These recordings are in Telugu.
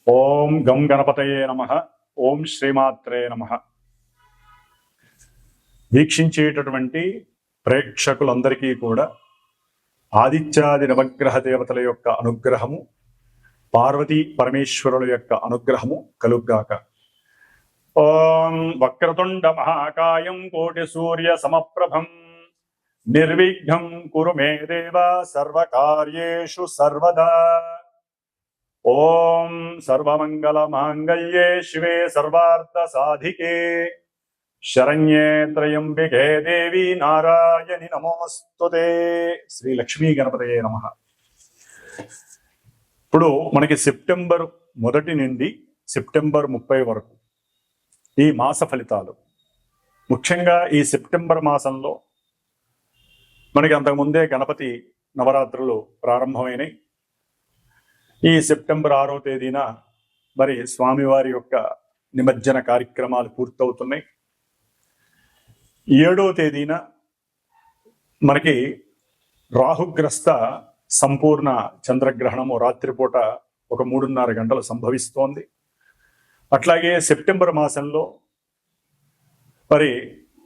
ఓం గం గణపతయే నమః. ఓం శ్రీమాత్రే నమః. వీక్షించేటటువంటి ప్రేక్షకులందరికీ కూడా ఆదిత్యాది నవగ్రహ దేవతల యొక్క అనుగ్రహము, పార్వతీ పరమేశ్వరుల యొక్క అనుగ్రహము కలుగ్గాక. ఓం వక్రతుండ మహాకాయం కోటి సూర్య సమప్రభం నిర్విఘ్నం కురు మే దేవ సర్వకార్యేషు సర్వదా. ఓం సర్వమంగళ మాంగళ్యే శివే సర్వార్థ సాధికే శరణ్యే త్రయంబికే దేవి నారాయణి నమోస్తుతే. శ్రీ లక్ష్మీ గణపతయే నమః. ఇప్పుడు మనకి సెప్టెంబర్ 1 నుండి సెప్టెంబర్ 30 వరకు ఈ మాస ఫలితాలు. ముఖ్యంగా ఈ సెప్టెంబర్ మాసంలో మనకి అంతకుముందే గణపతి నవరాత్రులు ప్రారంభమైనవి. ఈ సెప్టెంబర్ 6వ తేదీన మరి స్వామివారి యొక్క నిమజ్జన కార్యక్రమాలు పూర్తవుతున్నాయి. 7వ తేదీన మనకి రాహుగ్రస్త సంపూర్ణ చంద్రగ్రహణము రాత్రిపూట ఒక 3:30 గంటలు సంభవిస్తోంది. అట్లాగే సెప్టెంబర్ మాసంలో మరి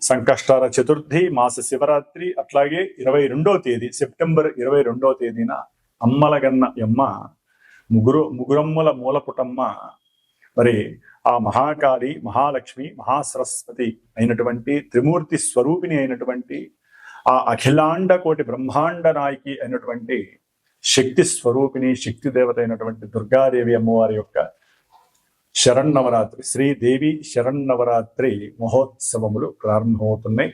సంకష్టార చతుర్థి, మాస శివరాత్రి, అట్లాగే 22వ తేదీ సెప్టెంబర్ 22వ తేదీన అమ్మలగన్న యమ్మ ముగురమ్మల మూలపుటమ్మ మరి ఆ మహాకాళి, మహాలక్ష్మి, మహాసరస్వతి అయినటువంటి త్రిమూర్తి స్వరూపిణి అయినటువంటి ఆ అఖిలాండ కోటి బ్రహ్మాండ నాయకి అయినటువంటి శక్తి స్వరూపిణి, శక్తి దేవత అయినటువంటి దుర్గాదేవి అమ్మవారి యొక్క శరన్నవరాత్రి, శ్రీదేవి శరన్నవరాత్రి మహోత్సవములు ప్రారంభమవుతున్నాయి.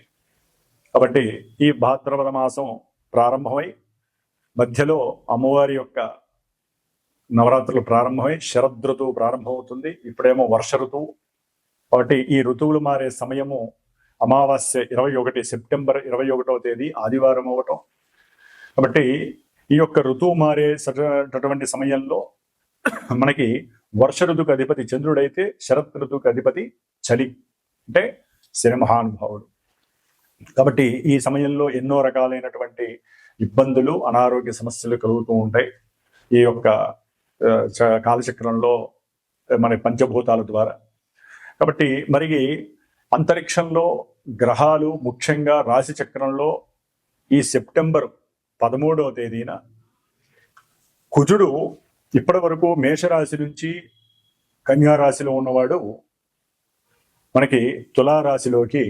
కాబట్టి ఈ భాద్రపద మాసం ప్రారంభమై మధ్యలో అమ్మవారి యొక్క నవరాత్రులు ప్రారంభమై శరదృతువు ప్రారంభమవుతుంది. ఇప్పుడేమో వర్ష ఋతువు. కాబట్టి ఈ ఋతువులు మారే సమయము అమావాస్య 21 సెప్టెంబర్ 21వ తేదీ ఆదివారం అవటం. కాబట్టి ఈ యొక్క ఋతువు మారేటటువంటి సమయంలో మనకి వర్ష ఋతువుకి అధిపతి చంద్రుడైతే శరత్ ఋతువుకి అధిపతి చలి అంటే శని మహానుభావుడు. కాబట్టి ఈ సమయంలో ఎన్నో రకాలైనటువంటి ఇబ్బందులు, అనారోగ్య సమస్యలు కలుగుతూ ఉంటాయి ఈ యొక్క కాలచక్రంలో మన పంచభూతాల ద్వారా. కాబట్టి మరి అంతరిక్షంలో గ్రహాలు ముఖ్యంగా రాశి చక్రంలో ఈ సెప్టెంబర్ 13వ తేదీన కుజుడు ఇప్పటి వరకు మేషరాశి నుంచి కన్యారాశిలో ఉన్నవాడు మనకి తులారాశిలోకి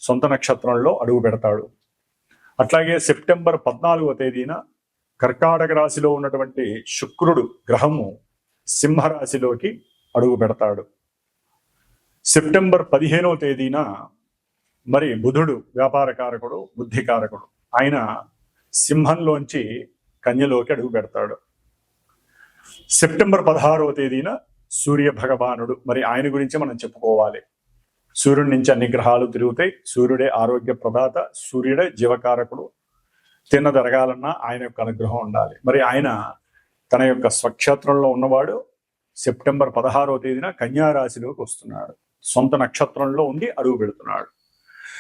సొంత నక్షత్రంలో అడుగు పెడతాడు. అట్లాగే సెప్టెంబర్ 14వ తేదీన కర్కాటక రాశిలో ఉన్నటువంటి శుక్రుడు గ్రహము సింహరాశిలోకి అడుగు పెడతాడు. సెప్టెంబర్ 15వ తేదీన మరి బుధుడు వ్యాపారకారకుడు, బుద్ధికారకుడు, ఆయన సింహంలోంచి కన్యలోకి అడుగు పెడతాడు. సెప్టెంబర్ 16వ తేదీన సూర్య భగవానుడు, మరి ఆయన గురించి మనం చెప్పుకోవాలి. సూర్యుడి నుంచి అన్ని గ్రహాలు తిరుగుతాయి. సూర్యుడే ఆరోగ్య ప్రదాత, సూర్యుడే జీవకారకుడు. తిన్నదరగాలన్నా ఆయన యొక్క అనుగ్రహం ఉండాలి. మరి ఆయన తన యొక్క స్వక్షేత్రంలో ఉన్నవాడు సెప్టెంబర్ 16వ తేదీన కన్యారాశిలోకి వస్తున్నాడు. సొంత నక్షత్రంలో ఉండి అడుగు పెడుతున్నాడు.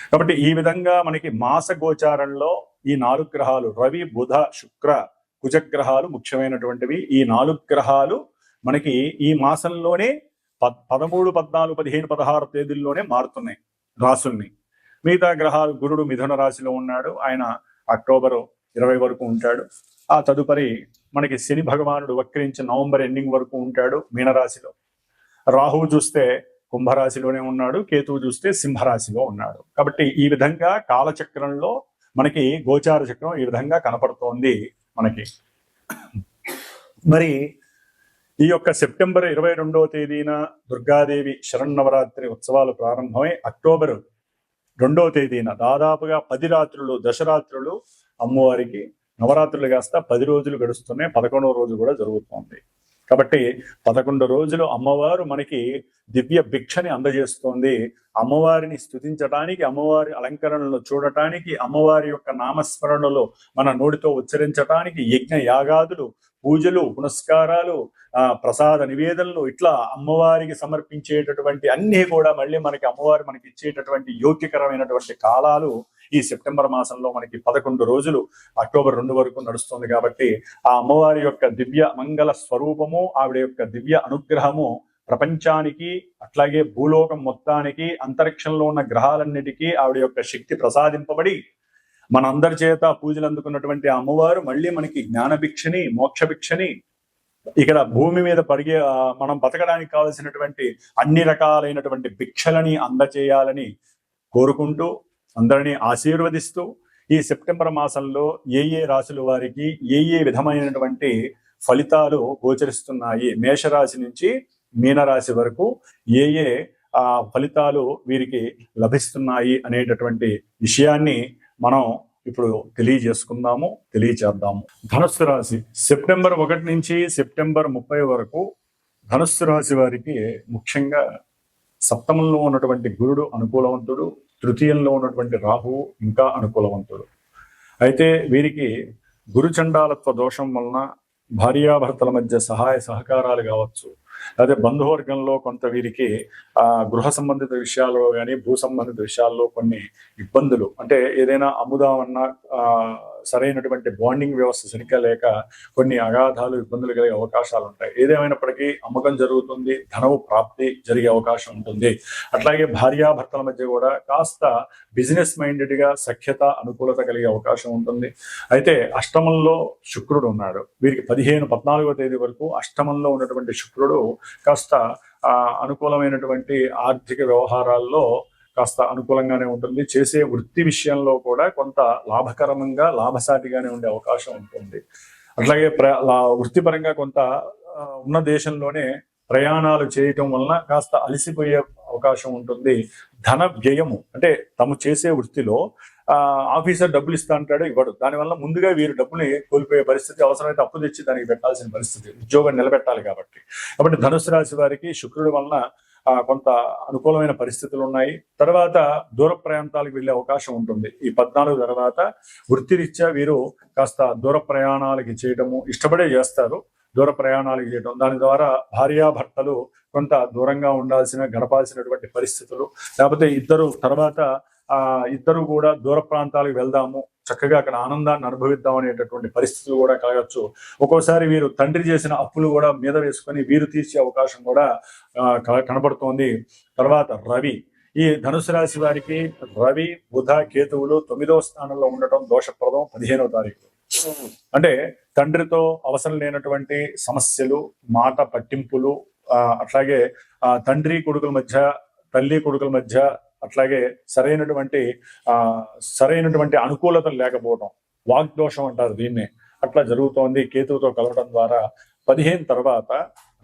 కాబట్టి ఈ విధంగా మనకి మాస గోచారంలో ఈ 4 గ్రహాలు రవి, బుధ, శుక్ర, కుజగ్రహాలు ముఖ్యమైనటువంటివి. ఈ 4 గ్రహాలు మనకి ఈ మాసంలోనే 13, 14, 15, 16 తేదీల్లోనే మారుతున్నాయి రాసుల్ని. మిగతా గ్రహాలు గురుడు మిథున రాశిలో ఉన్నాడు, ఆయన అక్టోబర్ 20 వరకు ఉంటాడు. ఆ తదుపరి మనకి శని భగవానుడు వక్రించి నవంబర్ ఎండింగ్ వరకు ఉంటాడు మీనరాశిలో. రాహువు చూస్తే కుంభరాశిలోనే ఉన్నాడు, కేతువు చూస్తే సింహరాశిలో ఉన్నాడు. కాబట్టి ఈ విధంగా కాలచక్రంలో మనకి గోచార చక్రం ఈ విధంగా కనపడుతోంది మనకి. మరి ఈ యొక్క సెప్టెంబర్ 22వ తేదీన దుర్గాదేవి శరన్నవరాత్రి ఉత్సవాలు ప్రారంభమై అక్టోబర్ 2వ తేదీన దాదాపుగా 10 రాత్రులు, దశరాత్రులు అమ్మవారికి నవరాత్రులు కాస్త 10 రోజులు గడుస్తున్నాయి. 11వ రోజు కూడా జరుగుతోంది. కాబట్టి 11 రోజులు అమ్మవారు మనకి దివ్య భిక్షని అందజేస్తోంది. అమ్మవారిని స్తుతించడానికి, అమ్మవారి అలంకరణలు చూడటానికి, అమ్మవారి యొక్క నామస్మరణలో మన నోటితో ఉచ్చరించడానికి యజ్ఞ యాగాదులు, పూజలు, పునస్కారాలు, ప్రసాద నివేదనలు, ఇట్లా అమ్మవారికి సమర్పించేటటువంటి అన్నీ కూడా మళ్ళీ మనకి అమ్మవారు మనకి ఇచ్చేటటువంటి యోగ్యకరమైనటువంటి కాలాలు ఈ సెప్టెంబర్ మాసంలో మనకి 11 రోజులు అక్టోబర్ 2 వరకు నడుస్తుంది. కాబట్టి ఆ అమ్మవారి యొక్క దివ్య మంగళ స్వరూపము, ఆవిడ యొక్క దివ్య అనుగ్రహము ప్రపంచానికి, అట్లాగే భూలోకం మొత్తానికి, అంతరిక్షంలో ఉన్న గ్రహాలన్నిటికీ ఆవిడ యొక్క శక్తి ప్రసాదింపబడి మనందరి చేత పూజలు అందుకున్నటువంటి అమ్మవారు మళ్ళీ మనకి జ్ఞానభిక్షని, మోక్షభిక్షని, ఇక్కడ భూమి మీద మనం బతకడానికి కావలసినటువంటి అన్ని రకాలైనటువంటి భిక్షలని అందచేయాలని కోరుకుంటూ, అందరినీ ఆశీర్వదిస్తూ, ఈ సెప్టెంబర్ మాసంలో ఏ రాశుల వారికి ఏ విధమైనటువంటి ఫలితాలు గోచరిస్తున్నాయి, మేషరాశి నుంచి మీనరాశి వరకు ఏ ఫలితాలు వీరికి లభిస్తున్నాయి అనేటటువంటి విషయాన్ని మనం ఇప్పుడు తెలియచేద్దాము. ధనుస్సు రాశి సెప్టెంబర్ 1 నుంచి సెప్టెంబర్ 30 వరకు ధనుస్సు రాశి వారికి ముఖ్యంగా సప్తమంలో ఉన్నటువంటి గురుడు అనుకూలవంతుడు, తృతీయంలో ఉన్నటువంటి రాహువు ఇంకా అనుకూలవంతుడు. అయితే వీరికి గురుచండాలత్వ దోషం వలన భార్యాభర్తల మధ్య సహాయ సహకారాలు కావచ్చు, అదే బంధువర్గంలో కొంత వీరికి గృహ సంబంధిత విషయాల్లో కానీ, భూ సంబంధిత విషయాల్లో కొన్ని ఇబ్బందులు, అంటే ఏదైనా అమ్ముదామన్నా సరైనటువంటి బాండింగ్ వ్యవస్థ సరిగ్గా లేక కొన్ని అగాధాలు, ఇబ్బందులు కలిగే అవకాశాలు ఉంటాయి. ఏదేమైనప్పటికీ అమ్మకం జరుగుతుంది, ధనము ప్రాప్తి జరిగే అవకాశం ఉంటుంది. అట్లాగే భార్యాభర్తల మధ్య కూడా కాస్త బిజినెస్ మైండెడ్ గా సఖ్యత, అనుకూలత కలిగే అవకాశం ఉంటుంది. అయితే అష్టమంలో శుక్రుడు ఉన్నాడు. వీరికి 14వ తేదీ వరకు అష్టమంలో ఉన్నటువంటి శుక్రుడు కాస్త అనుకూలమైనటువంటి ఆర్థిక వ్యవహారాల్లో కాస్త అనుకూలంగానే ఉంటుంది. చేసే వృత్తి విషయంలో కూడా కొంత లాభకరంగా, లాభసాటిగానే ఉండే అవకాశం ఉంటుంది. అట్లాగే వృత్తిపరంగా కొంత ఉన్న దేశంలోనే ప్రయాణాలు చేయటం వలన కాస్త అలసిపోయే అవకాశం ఉంటుంది. ధన వ్యయము, అంటే తాము చేసే వృత్తిలో ఆఫీసర్ డబ్బులు ఇస్తా అంటాడు, ఇవ్వడు. దానివల్ల ముందుగా వీరు డబ్బుని కోల్పోయే పరిస్థితి, అవసరమైతే అప్పు తెచ్చి దానికి పెట్టాల్సిన పరిస్థితి, ఉద్యోగం నిలబెట్టాలి కాబట్టి ధనుసు రాశి వారికి శుక్రుడి వలన కొంత అనుకూలమైన పరిస్థితులు ఉన్నాయి. తర్వాత దూర ప్రాంతాలకు వెళ్ళే అవకాశం ఉంటుంది. ఈ 14 తర్వాత వృత్తిరీత్యా వీరు కాస్త దూర ప్రయాణాలకి చేయటము ఇష్టపడే చేస్తారు. దూర ప్రయాణాలకు చేయడం, దాని ద్వారా భార్యాభర్తలు కొంత దూరంగా గడపాల్సినటువంటి పరిస్థితులు, లేకపోతే ఇద్దరు కూడా దూర ప్రాంతాలకు వెళ్దాము, చక్కగా అక్కడ ఆనందాన్ని అనుభవిద్దాం అనేటటువంటి పరిస్థితులు కూడా కలగచ్చు. ఒక్కోసారి వీరు తండ్రి చేసిన అప్పులు కూడా మీద వేసుకొని వీరు తీర్చే అవకాశం కూడా కనబడుతోంది. తర్వాత రవి, ఈ ధనుసు రాశి వారికి రవి, బుధ, కేతువులు 9వ స్థానంలో ఉండటం దోషప్రదం 15వ తారీఖు. అంటే తండ్రితో అవసరం లేనటువంటి సమస్యలు, మాట పట్టింపులు, అట్లాగే తండ్రి కొడుకుల మధ్య, తల్లి కొడుకుల మధ్య అట్లాగే సరైనటువంటి అనుకూలతలు లేకపోవడం, వాగ్దోషం అంటారు దీన్నే, అట్లా జరుగుతోంది కేతువుతో కలవడం ద్వారా. 15 తర్వాత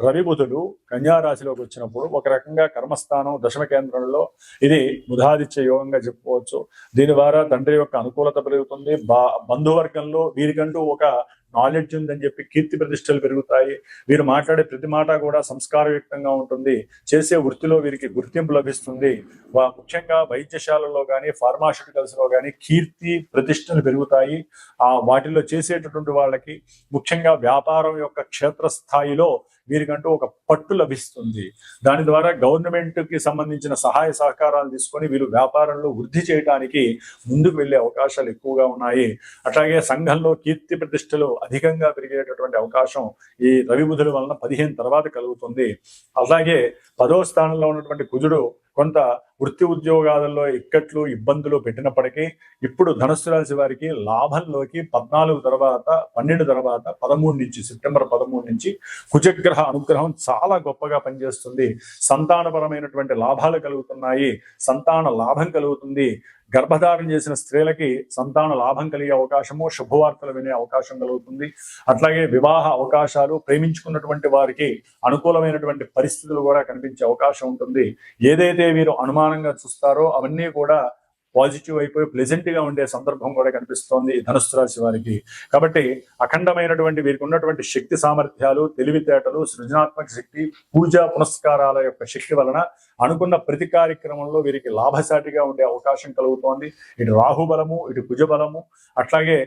రవి బుధుడు కన్యారాశిలోకి వచ్చినప్పుడు ఒక రకంగా కర్మస్థానం దశమ కేంద్రంలో ఇది బుధాదిత్య యోగంగా చెప్పుకోవచ్చు. దీని ద్వారా తండ్రి యొక్క అనుకూలత పెరుగుతుంది. బంధువర్గంలో వీరికంటూ ఒక నాలెడ్జ్ ఉందని చెప్పి కీర్తి ప్రతిష్టలు పెరుగుతాయి. వీరు మాట్లాడే ప్రతి మాట కూడా సంస్కారయుక్తంగా ఉంటుంది. చేసే వృత్తిలో వీరికి గుర్తింపు లభిస్తుంది. ముఖ్యంగా వైద్యశాలలో కానీ, ఫార్మాస్యూటికల్స్ లో కానీ కీర్తి ప్రతిష్టలు పెరుగుతాయి. వాటిల్లో చేసేటటువంటి వాళ్ళకి ముఖ్యంగా వ్యాపారం యొక్క క్షేత్రస్థాయిలో వీరికంటూ ఒక పట్టు లభిస్తుంది. దాని ద్వారా గవర్నమెంట్ కి సంబంధించిన సహాయ సహకారాలు తీసుకొని వీరు వ్యాపారంలో వృద్ధి చేయడానికి ముందుకు వెళ్లే అవకాశాలు ఎక్కువగా ఉన్నాయి. అట్లాగే సంఘంలో కీర్తి ప్రతిష్టలు అధికంగా పెరిగేటటువంటి అవకాశం ఈ రవి బుధుల వలన 15 తర్వాత కలుగుతుంది. అలాగే 10వ స్థానంలో ఉన్నటువంటి కుజుడు కొంత వృత్తి ఉద్యోగాలలో ఇక్కట్లు, ఇబ్బందులు పెట్టినప్పటికీ ఇప్పుడు ధనుస్సు రాశి వారికి లాభంలోకి 12 తర్వాత 13 నుంచి సెప్టెంబర్ 13 నుంచి కుజగ్రహ అనుగ్రహం చాలా గొప్పగా పనిచేస్తుంది. సంతానపరమైనటువంటి లాభాలు కలుగుతున్నాయి, సంతాన లాభం కలుగుతుంది. గర్భధారణ చేసిన స్త్రీలకి సంతాన లాభం కలిగే అవకాశము, శుభవార్తలు వినే అవకాశం కలుగుతుంది. అట్లాగే వివాహ అవకాశాలు, ప్రేమించుకున్నటువంటి వారికి అనుకూలమైనటువంటి పరిస్థితులు కూడా కనిపించే అవకాశం ఉంటుంది. ఏదైతే వీరు అనుమానంగా చూస్తారో అవన్నీ కూడా పాజిటివ్ అయిపోయి ప్లెజెంట్ గా ఉండే సందర్భం కూడా కనిపిస్తోంది ధనుస్సు రాశి వారికి. కాబట్టి అఖండమైనటువంటి వీరికి ఉన్నటువంటి శక్తి సామర్థ్యాలు, తెలివితేటలు, సృజనాత్మక శక్తి, పూజా పునస్కారాల యొక్క శక్తి వలన అనుకున్న ప్రతి కార్యక్రమంలో వీరికి లాభసాటిగా ఉండే అవకాశం కలుగుతోంది. ఇటు రాహు బలము, ఇటు కుజ బలము, అట్లాగే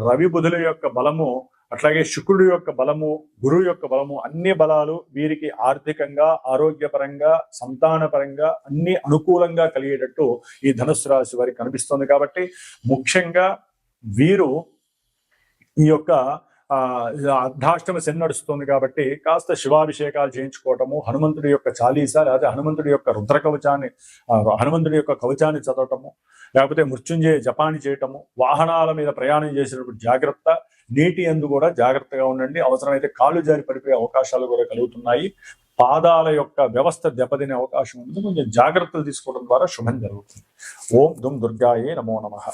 రవి బుధుల యొక్క బలము అట్లాగే శుక్రుడి యొక్క బలము, గురువు యొక్క బలము, అన్ని బలాలు వీరికి ఆర్థికంగా, ఆరోగ్యపరంగా, సంతానపరంగా అన్ని అనుకూలంగా కలిగేటట్టు ఈ ధనుస్సు రాశి వారికి కనిపిస్తుంది. కాబట్టి ముఖ్యంగా వీరు ఈ యొక్క అర్ధాష్టమ శని నడుస్తుంది కాబట్టి కాస్త శివాభిషేకాలు చేయించుకోవటము, హనుమంతుడి యొక్క చాలీసా లేదా హనుమంతుడి యొక్క రుద్ర కవచాన్ని, హనుమంతుడి యొక్క కవచాన్ని చదవటము, లేకపోతే మృత్యుంజయ జపాన్ని చేయటము, వాహనాల మీద ప్రయాణం చేసేటప్పుడు జాగ్రత్త, నీటి యందు కూడా జాగ్రత్తగా ఉండండి. అవసరమైతే కాళ్ళు జారి పడిపోయే అవకాశాలు కూడా కలుగుతున్నాయి. పాదాల యొక్క వ్యవస్థ దెబ్బతినే అవకాశం ఉంది. కొంచెం జాగ్రత్తలు తీసుకోవడం ద్వారా శుభం జరుగుతుంది. ఓం దుమ్ దుర్గాయే నమో నమః.